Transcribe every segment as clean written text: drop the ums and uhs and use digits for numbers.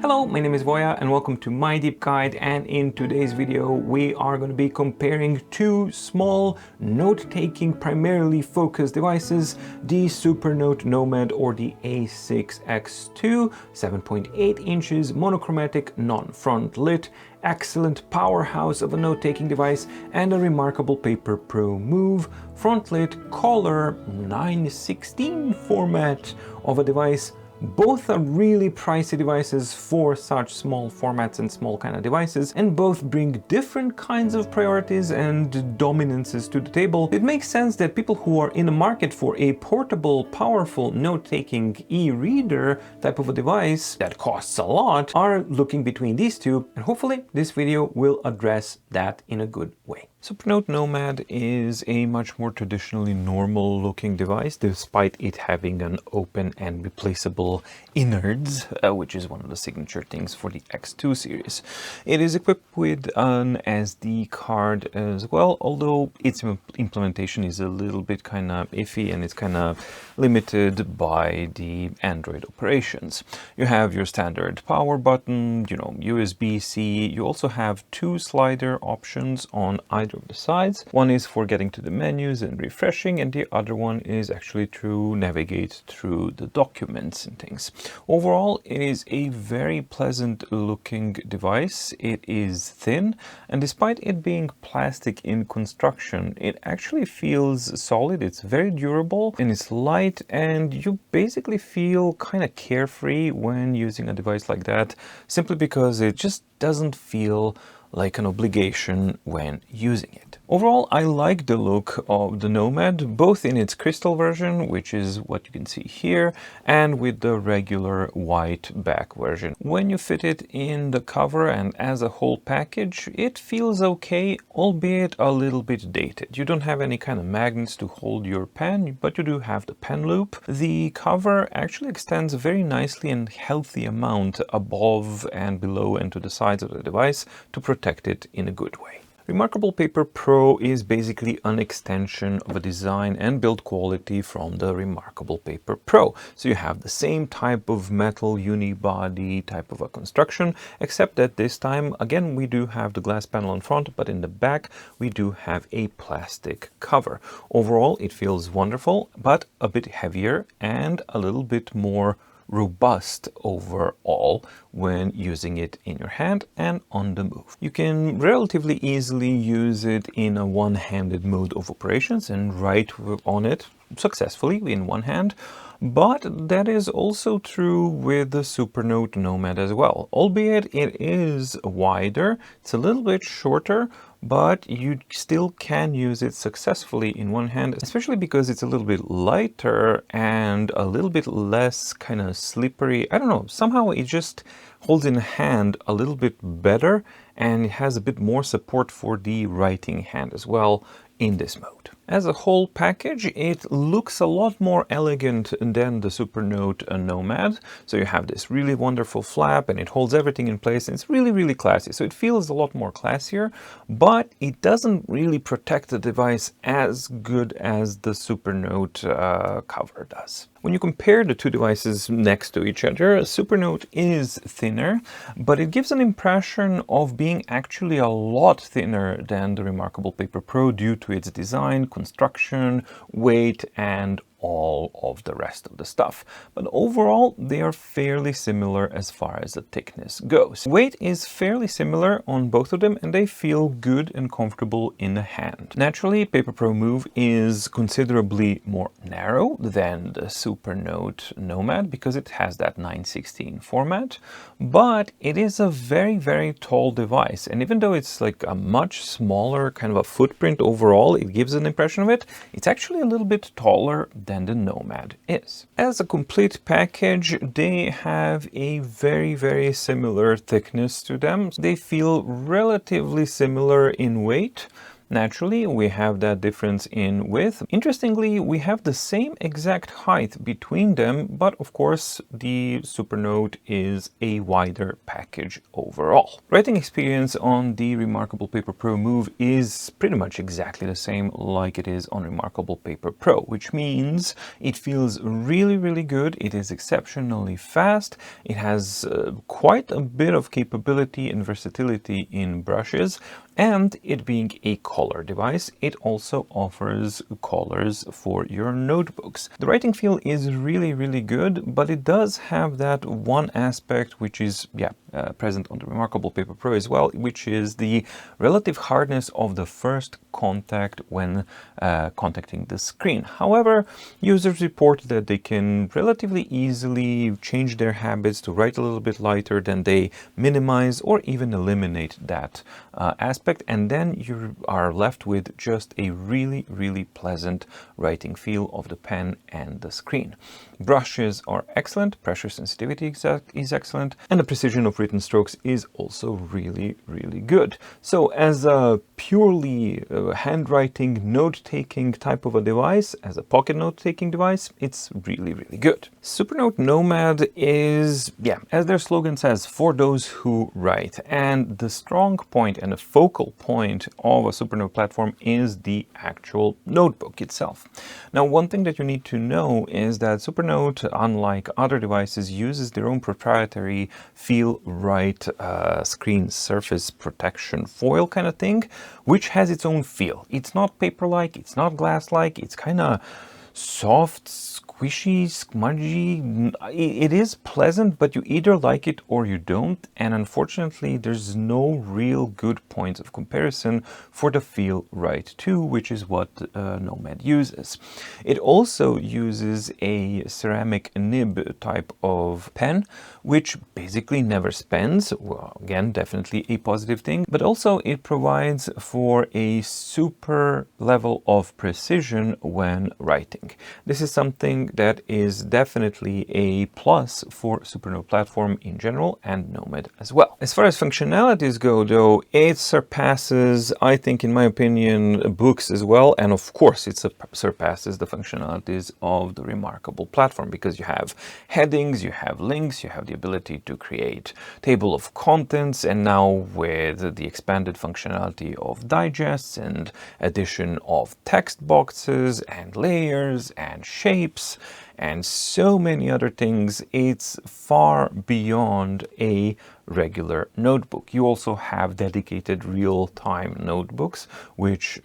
Hello, my name is Voya and welcome to my deep guide, and in today's video we are going to be comparing two small note-taking primarily focused devices, the Supernote Nomad or the A6X2, 7.8 inches, monochromatic, non-front lit, excellent powerhouse of a note-taking device, and a remarkable Paper Pro Move front lit color 9:16 format of a device. Both are really pricey devices for such small formats and small kind of devices, and both bring different kinds of priorities and dominances to the table. It makes sense that people who are in the market for a portable, powerful note-taking e-reader type of a device that costs a lot are looking between these two, and hopefully this video will address that in a good way. Supernote Nomad is a much more traditionally normal looking device, despite it having an open and replaceable innards, which is one of the signature things for the X2 series. It is equipped with an SD card as well, although its implementation is a little bit kind of iffy and it's kind of limited by the Android operations. You have your standard power button, USB-C. You also have two slider options on either of the sides. One is for getting to the menus and refreshing, and the other one is actually to navigate through the documents and things. Overall, it is a very pleasant looking device. It is thin, and despite it being plastic in construction, it actually feels solid. It's very durable and it's light, and you basically feel kind of carefree when using a device like that, simply because it just doesn't feel like an obligation when using it. Overall, I like the look of the Nomad, both in its crystal version, which is what you can see here, and with the regular white back version. When you fit it in the cover and as a whole package, it feels okay, albeit a little bit dated. You don't have any kind of magnets to hold your pen, but you do have the pen loop. The cover actually extends very nicely and healthy amount above and below and to the sides of the device to protect it in a good way. Remarkable Paper Pro is basically an extension of a design and build quality from the Remarkable Paper Pro. So you have the same type of metal unibody type of a construction, except that this time, again, we do have the glass panel in front, but in the back, we do have a plastic cover. Overall, it feels wonderful, but a bit heavier and a little bit more robust overall when using it in your hand and on the move. You can relatively easily use it in a one-handed mode of operations and write on it successfully in one hand, but that is also true with the Supernote Nomad as well. Albeit it is wider, it's a little bit shorter, but you still can use it successfully in one hand, especially because it's a little bit lighter and a little bit less kind of slippery. I don't know, somehow it just holds in hand a little bit better, and it has a bit more support for the writing hand as well in this mode. As a whole package, it looks a lot more elegant than the Supernote Nomad. So you have this really wonderful flap and it holds everything in place, and it's really, really classy. So it feels a lot more classier, but it doesn't really protect the device as good as the Supernote cover does. When you compare the two devices next to each other, Supernote is thinner, but it gives an impression of being actually a lot thinner than the Remarkable Paper Pro due to its design, construction, weight, and all of the rest of the stuff. But overall, they are fairly similar as far as the thickness goes. Weight is fairly similar on both of them, and they feel good and comfortable in the hand. Naturally, Paper Pro Move is considerably more narrow than the Supernote Nomad because it has that 9:16 format, but it is a very, very tall device. And even though it's like a much smaller kind of a footprint overall, it gives an impression of it, it's actually a little bit taller than the Nomad is. As a complete package, they have a very, very similar thickness to them. They feel relatively similar in weight, Naturally, we have that difference in width. Interestingly, we have the same exact height between them, but of course the Supernote is a wider package overall. Writing experience on the Remarkable Paper Pro Move is pretty much exactly the same like it is on Remarkable Paper Pro, which means it feels really good. It is exceptionally fast. It has quite a bit of capability and versatility in brushes, and it being a color device, it also offers colors for your notebooks. The writing feel is really good, but it does have that one aspect which is present on the Remarkable Paper Pro as well, which is the relative hardness of the first contact when contacting the screen. However, users report that they can relatively easily change their habits to write a little bit lighter, then they minimize or even eliminate that aspect, and then you are left with just a really pleasant writing feel of the pen and the screen. Brushes are excellent, pressure sensitivity is excellent, and the precision of written strokes is also really good. So as a purely handwriting, note-taking type of a device, as a pocket note-taking device, it's really good. Supernote Nomad is, as their slogan says, for those who write. And the strong point and the focal point of a Supernote platform is the actual notebook itself. Now, one thing that you need to know is that Supernote, unlike other devices, uses their own proprietary Feel Right screen surface protection foil kind of thing, which has its own feel. It's not paper-like, it's not glass-like, it's kind of soft, squishy, smudgy. It is pleasant, but you either like it or you don't, and unfortunately there's no real good points of comparison for the Feel Right 2, which is what Nomad uses. It also uses a ceramic nib type of pen, which basically never spends. Well, again, definitely a positive thing, but also it provides for a super level of precision when writing. This is something that is definitely a plus for Supernote platform in general and Nomad as well. As far as functionalities go though, it surpasses, I think in my opinion, books as well, and of course it surpasses the functionalities of the Remarkable platform, because you have headings, you have links, you have the ability to create table of contents, and now with the expanded functionality of digests and addition of text boxes and layers and shapes and so many other things, it's far beyond a regular notebook. You also have dedicated real-time notebooks which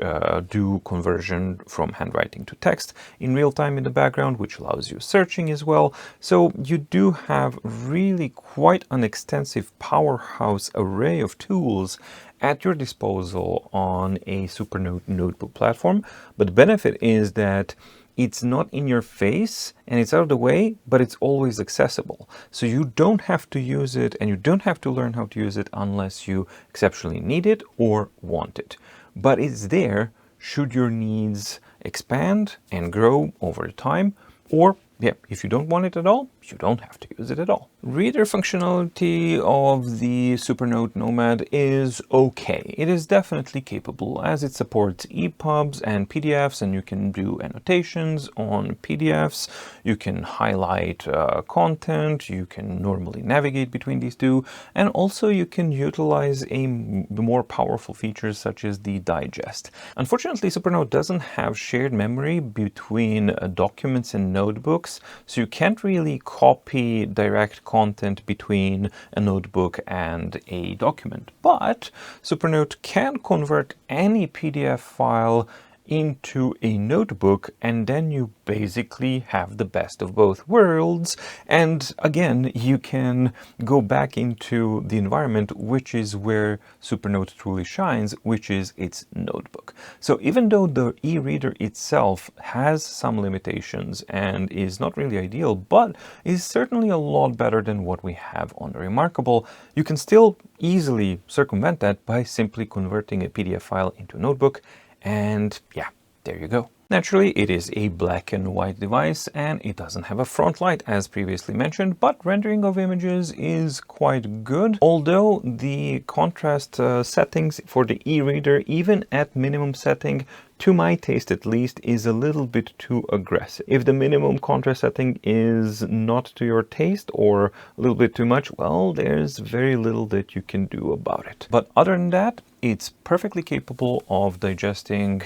do conversion from handwriting to text in real time in the background, which allows you searching as well. So you do have really quite an extensive powerhouse array of tools at your disposal on a Supernote notebook platform. But the benefit is that it's not in your face and it's out of the way, but it's always accessible. So you don't have to use it, and you don't have to learn how to use it unless you exceptionally need it or want it. But it's there should your needs expand and grow over time, or if you don't want it at all, you don't have to use it at all. Reader functionality of the Supernote Nomad is okay. It is definitely capable, as it supports EPUBs and PDFs, and you can do annotations on PDFs. You can highlight content. You can normally navigate between these two, and also you can utilize the more powerful features such as the digest. Unfortunately, Supernote doesn't have shared memory between documents and notebooks, so you can't really copy direct content between a notebook and a document. But Supernote can convert any PDF file into a notebook, and then you basically have the best of both worlds. And again, you can go back into the environment, which is where Supernote truly shines, which is its notebook. So even though the e-reader itself has some limitations and is not really ideal, but is certainly a lot better than what we have on the Remarkable, you can still easily circumvent that by simply converting a PDF file into a notebook. And there you go. Naturally, it is a black and white device and it doesn't have a front light as previously mentioned, but rendering of images is quite good. Although the contrast settings for the eReader, even at minimum setting, to my taste at least, is a little bit too aggressive. If the minimum contrast setting is not to your taste or a little bit too much, well, there's very little that you can do about it. But other than that, it's perfectly capable of digesting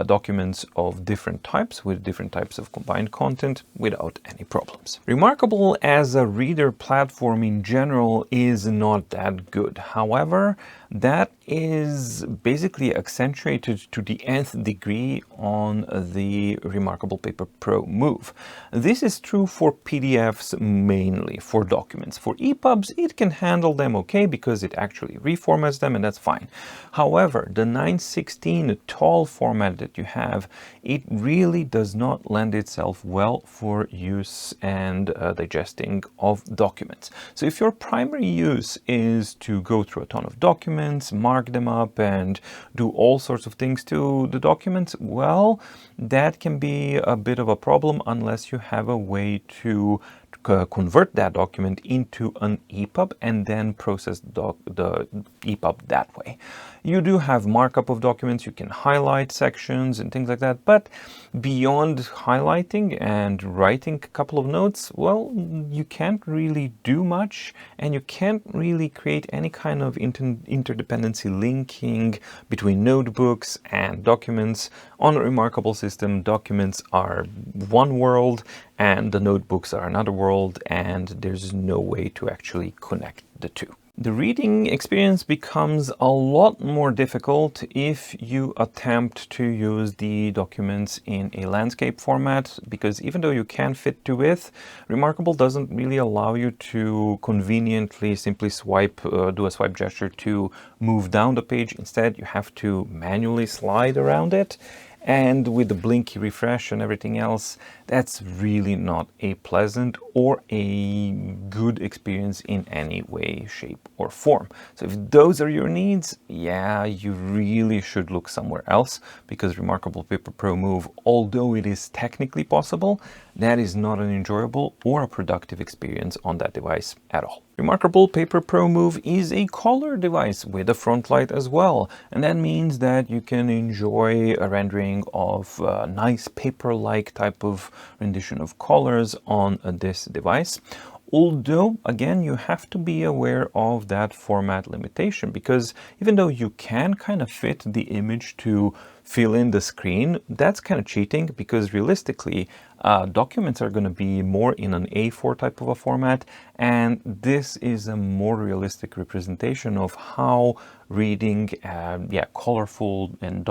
documents of different types with different types of combined content without any problems. Remarkable as a reader platform in general is not that good. However, that is basically accentuated to the nth degree on the Remarkable Paper Pro Move. This is true for PDFs mainly, for documents. For EPUBs, it can handle them okay because it actually reformats them, and that's fine. However, the 916 tall format that you have, it really does not lend itself well for use and digesting of documents. So if your primary use is to go through a ton of documents, mark them up and do all sorts of things to the documents, well, that can be a bit of a problem unless you have a way to convert that document into an EPUB and then process the EPUB that way. You do have markup of documents, you can highlight sections and things like that, but beyond highlighting and writing a couple of notes, well, you can't really do much, and you can't really create any kind of interdependency linking between notebooks and documents. On a Remarkable system, documents are one world and the notebooks are another world, and there's no way to actually connect the two. The reading experience becomes a lot more difficult if you attempt to use the documents in a landscape format, because even though you can fit to width, Remarkable doesn't really allow you to conveniently simply swipe, do a swipe gesture to move down the page. Instead, you have to manually slide around it. And with the blinky refresh and everything else, that's really not a pleasant or a good experience in any way, shape or form. So if those are your needs, yeah, you really should look somewhere else, because Remarkable Paper Pro Move, although it is technically possible, that is not an enjoyable or a productive experience on that device at all. Remarkable Paper Pro Move is a color device with a front light as well, and that means that you can enjoy a rendering of a nice paper-like type of rendition of colors on this device. Although, again, you have to be aware of that format limitation, because even though you can kind of fit the image to fill in the screen, that's kind of cheating, because realistically, documents are going to be more in an A4 type of a format, and this is a more realistic representation of how reading colorful and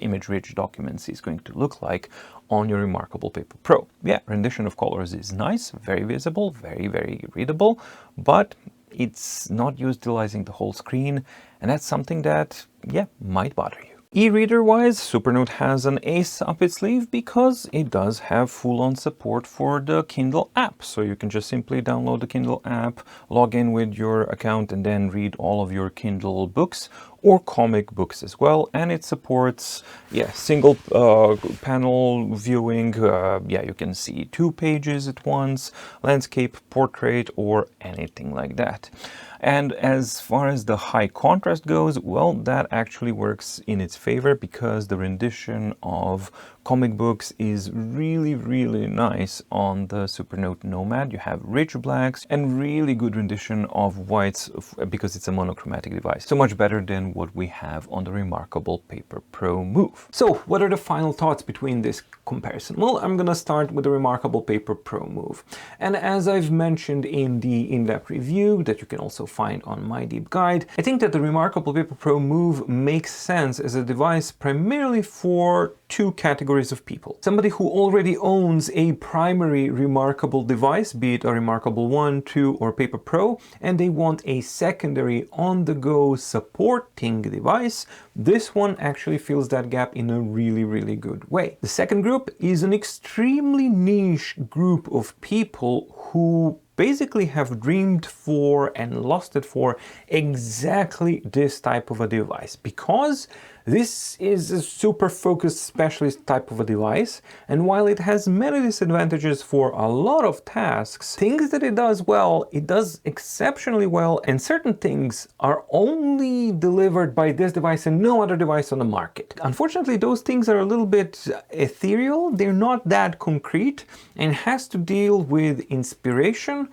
image-rich documents is going to look like on your Remarkable Paper Pro. Yeah, rendition of colors is nice, very visible, very, very readable, but it's not utilizing the whole screen, and that's something that, yeah, might bother you. E-reader wise, Supernote has an ace up its sleeve because it does have full-on support for the Kindle app. So you can just simply download the Kindle app, log in with your account, and then read all of your Kindle books or comic books as well. And it supports, single panel viewing. You can see 2 pages at once, landscape, portrait, or anything like that. And as far as the high contrast goes, well, that actually works in its favor, because the rendition of comic books is really, really nice on the Supernote Nomad. You have rich blacks and really good rendition of whites, because it's a monochromatic device. So much better than what we have on the Remarkable Paper Pro Move. So what are the final thoughts between this comparison? Well, I'm gonna start with the Remarkable Paper Pro Move. And as I've mentioned in the in-depth review that you can also find on my deep guide, I think that the Remarkable Paper Pro Move makes sense as a device primarily for 2 categories of people. Somebody who already owns a primary Remarkable device, be it a Remarkable 1, 2, or Paper Pro, and they want a secondary on-the-go supporting device. This one actually fills that gap in a really, really good way. The second group is an extremely niche group of people who basically have dreamed for and lusted for exactly this type of a device, because This is a super focused specialist type of a device, and while it has many disadvantages for a lot of tasks, things that it does well, it does exceptionally well, and certain things are only delivered by this device and no other device on the market. Unfortunately, those things are a little bit ethereal, they're not that concrete, and has to deal with inspiration,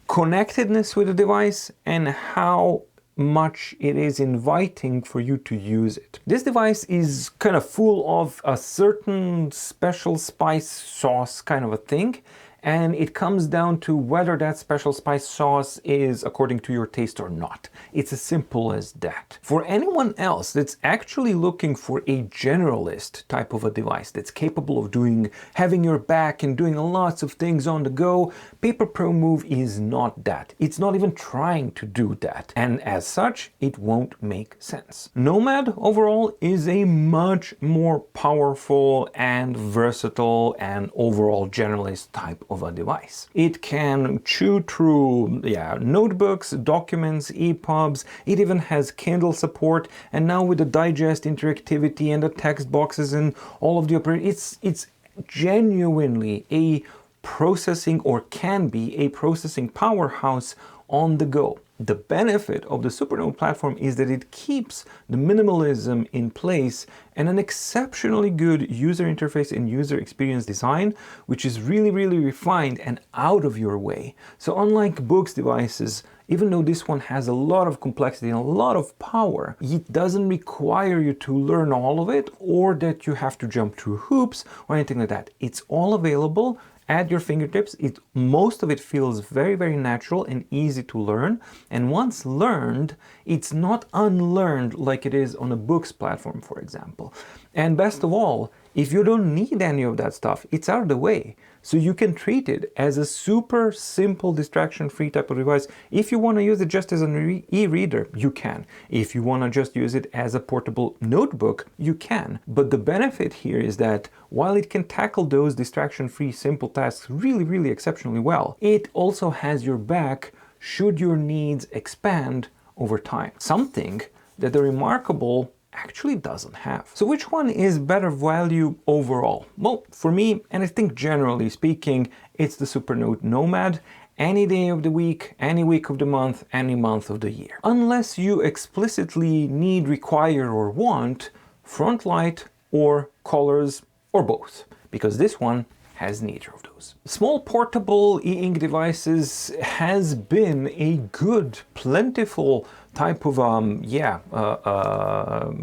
connectedness with the device, and how much it is inviting for you to use it. This device is kind of full of a certain special spice sauce kind of a thing, and it comes down to whether that special spice sauce is according to your taste or not. It's as simple as that. For anyone else that's actually looking for a generalist type of a device that's capable of having your back and doing lots of things on the go, Paper Pro Move is not that. It's not even trying to do that. And as such, it won't make sense. Nomad overall is a much more powerful and versatile and overall generalist type of a device. It can chew through notebooks, documents, EPUBs, it even has Kindle support, and now with the digest interactivity and the text boxes and all of the it's genuinely a processing, or can be a processing powerhouse on the go. The benefit of the Supernote platform is that it keeps the minimalism in place and an exceptionally good user interface and user experience design, which is really, really refined and out of your way. So unlike books devices, even though this one has a lot of complexity and a lot of power, it doesn't require you to learn all of it or that you have to jump through hoops or anything like that. It's all available at your fingertips. Most of it feels very, very natural and easy to learn. And once learned, it's not unlearned like it is on a books platform, for example. And best of all, if you don't need any of that stuff, it's out of the way. So you can treat it as a super simple distraction-free type of device. If you want to use it just as an e-reader, you can. If you want to just use it as a portable notebook, you can. But the benefit here is that while it can tackle those distraction-free simple tasks really, really exceptionally well, it also has your back should your needs expand over time. Something that the Remarkable actually doesn't have. So which one is better value overall? Well, for me, and I think generally speaking, it's the Supernote Nomad. Any day of the week, any week of the month, any month of the year. Unless you explicitly need, require, or want front light or colors or both, because this one has neither of those. Small portable e-ink devices has been a good, plentiful type of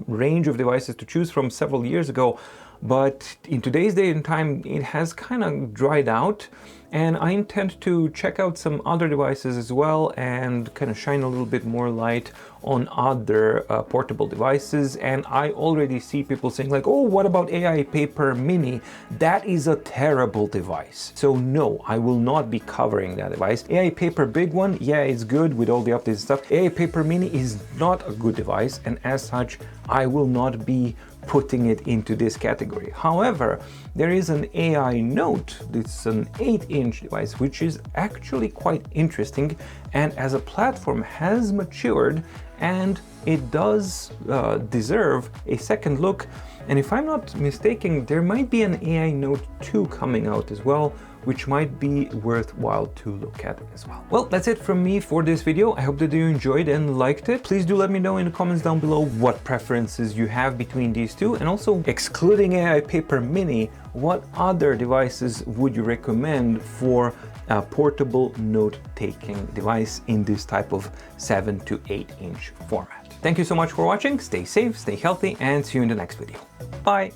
range of devices to choose from several years ago, but in today's day and time it has kind of dried out, and I intend to check out some other devices as well and kind of shine a little bit more light on other portable devices. And I already see people saying like, oh, what about AI Paper Mini? That is a terrible device. So no, I will not be covering that device. AI Paper Big One, yeah, it's good with all the updates and stuff. AI Paper Mini is not a good device, and as such, I will not be putting it into this category. However, there is an AI Note. It's an 8-inch device, which is actually quite interesting, and as a platform has matured, and it does deserve a second look. And if I'm not mistaken, there might be an AI Note 2 coming out as well, which might be worthwhile to look at as well. Well, that's it from me for this video. I hope that you enjoyed and liked it. Please do let me know in the comments down below what preferences you have between these two, and also, excluding AI Paper Mini, what other devices would you recommend for a portable note-taking device in this type of 7 to 8-inch format. Thank you so much for watching. Stay safe, stay healthy, and see you in the next video. Bye!